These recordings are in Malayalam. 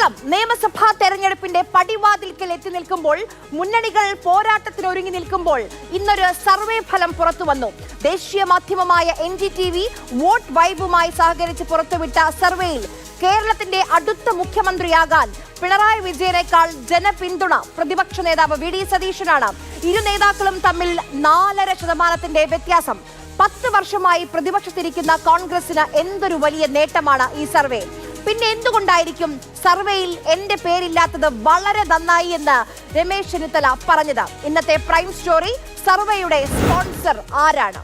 കേരളം നിയമസഭാ തെരഞ്ഞെടുപ്പിന്റെ പടിവാതിൽക്കൽ എത്തി നിൽക്കുമ്പോൾ, മുന്നണികൾ പോരാട്ടത്തിനൊരുങ്ങി നിൽക്കുമ്പോൾ ഇന്നൊരു സർവേ ഫലം പുറത്തുവന്നു. ദേശീയ മാധ്യമമായ NDTV വോട്ട് വൈബുമായി സഹകരിച്ച് പുറത്തുവിട്ട സർവേയിൽ കേരളത്തിന്റെ അടുത്ത മുഖ്യമന്ത്രിയാകാൻ പിണറായി വിജയനേക്കാൾ ജനപിന്തുണ പ്രതിപക്ഷ നേതാവ് VD സതീശനാണ്. ഇരു നേതാക്കളും തമ്മിൽ 4.5% വ്യത്യാസം. 10 വർഷമായി പ്രതിപക്ഷത്തിരിക്കുന്ന കോൺഗ്രസിന് എന്തൊരു വലിയ നേട്ടമാണ് ഈ സർവേ. പിന്നെ എന്തുകൊണ്ടായിരിക്കും സർവേയിൽ എന്റെ പേരില്ലാത്തത് വളരെ നന്നായി എന്ന് രമേശ് ചെന്നിത്തല പറഞ്ഞത്? ഇന്നത്തെ പ്രൈം സ്റ്റോറി സർവേയുടെ സ്പോൺസർ ആരാണ്?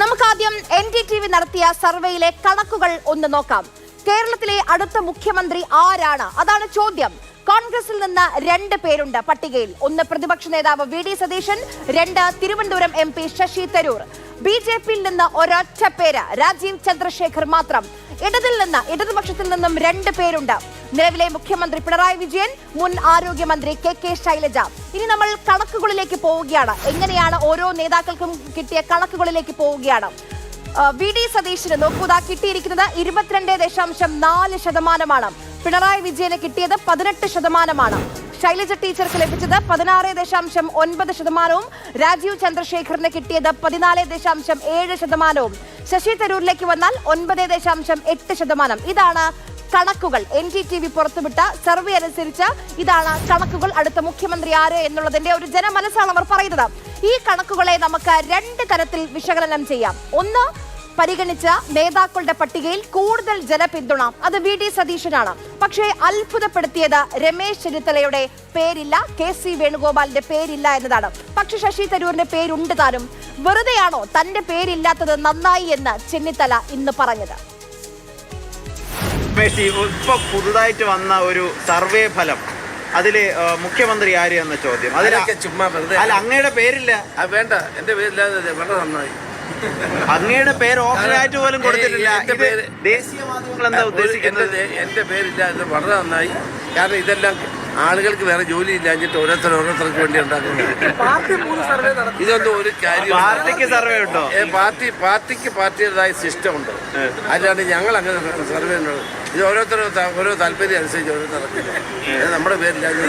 നമുക്കാദ്യം NDTV നടത്തിയ സർവേയിലെ കണക്കുകൾ ഒന്ന് നോക്കാം. കേരളത്തിലെ അടുത്ത മുഖ്യമന്ത്രി ആരാണ്? അതാണ് ചോദ്യം. കോൺഗ്രസിൽ നിന്ന് 2 പേരുണ്ട് പട്ടികയിൽ. ഒന്ന് പ്രതിപക്ഷ നേതാവ് VD സതീശൻ, 2 തിരുവനന്തപുരം MP ശശി തരൂർ. BJPയിൽ നിന്ന് ഒരൊറ്റ പേര്, രാജീവ് ചന്ദ്രശേഖർ മാത്രം. ഇടതുപക്ഷത്തിൽ നിന്നും 2 പേരുണ്ട്. നിലവിലെ മുഖ്യമന്ത്രി പിണറായി വിജയൻ, മുൻ ആരോഗ്യമന്ത്രി KK ശൈലജ. ഇനി നമ്മൾ കണക്കുകളിലേക്ക് പോവുകയാണ്. എങ്ങനെയാണ് ഓരോ നേതാക്കൾക്കും കിട്ടിയ കണക്കുകളിലേക്ക് പോവുകയാണ്. VD സതീശന് നോക്കൂതാ കിട്ടിയിരിക്കുന്നത് 22.4%. പിണറായി വിജയന് കിട്ടിയത് 18%. ശൈലജ ടീച്ചർക്ക് ലഭിച്ചത് 16.9%. രാജീവ് ചന്ദ്രശേഖറിന് കിട്ടിയത് 14.7%. ശശി തരൂരിലേക്ക് വന്നാൽ 9.8%. ഇതാണ് കണക്കുകൾ. NDTV പുറത്തുവിട്ട സർവേ അനുസരിച്ച് ഇതാണ് കണക്കുകൾ. അടുത്ത മുഖ്യമന്ത്രി ആര് എന്നുള്ളതിന്റെ ഒരു ജനമനസ്സാണ് അവർ പറയുന്നത്. ഈ കണക്കുകളെ നമുക്ക് 2 തരത്തിൽ വിശകലനം ചെയ്യാം. ഒന്ന്, പരിഗണിച്ച നേതാക്കളുടെ പട്ടികയിൽ കൂടുതൽ ജനപിന്തുണ, അത് VD സതീശനാണ്. പക്ഷേ അത്ഭുതപ്പെടുത്തിയത് രമേശ് ചെന്നിത്തലയുടെ പേരില്ല, KC വേണുഗോപാലിന്റെ പേരില്ല എന്നതാണ്. പക്ഷെ ശശി തരൂരിന്റെ പേരുണ്ട് താനും. വെറുതെയാണോ തന്റെ പേരില്ലാത്തത് നന്നായി എന്ന് ചെന്നിത്തല ഇന്ന് പറഞ്ഞത്? ഇപ്പൊ പുതുതായിട്ട് വന്ന ഒരു സർവേ ഫലം, അതില് മുഖ്യമന്ത്രി ആര് എന്ന ചോദ്യം, അതിലൊക്കെ ചുമ്മാ അല്ല, അങ്ങയുടെ പേരില്ല. വേണ്ട, എന്റെ പേരില്ലാതെ വളരെ നന്നായി. അങ്ങയുടെ പേര് ഓഫറായിട്ട് പോലും കൊടുത്തിട്ടില്ല. ദേശീയ മാധ്യമങ്ങൾ എന്താ ഉദ്ദേശിക്കുന്നത്? എന്റെ പേരില്ലാതെ വളരെ നന്നായി. കാരണം ഇതെല്ലാം ആളുകൾക്ക് വേറെ ജോലി ഇല്ലാഞ്ഞിട്ട് ഓരോരുത്തർക്ക് വേണ്ടി ഉണ്ടാക്കുന്നത്. ഇതൊന്നും ഒരു കാര്യം. പാർട്ടിക്ക് സർവേ ഉണ്ടോ? പാർട്ടിക്ക് പാർട്ടിയുടേതായ സിസ്റ്റം ഉണ്ട്. അല്ലാണ്ട് ഞങ്ങൾ അങ്ങനെ സർവേ ഉള്ളത്. ഇത് ഓരോ താല്പര്യം അനുസരിച്ച് ഓരോരുത്തർക്ക് നമ്മുടെ പേരില്ലാതെ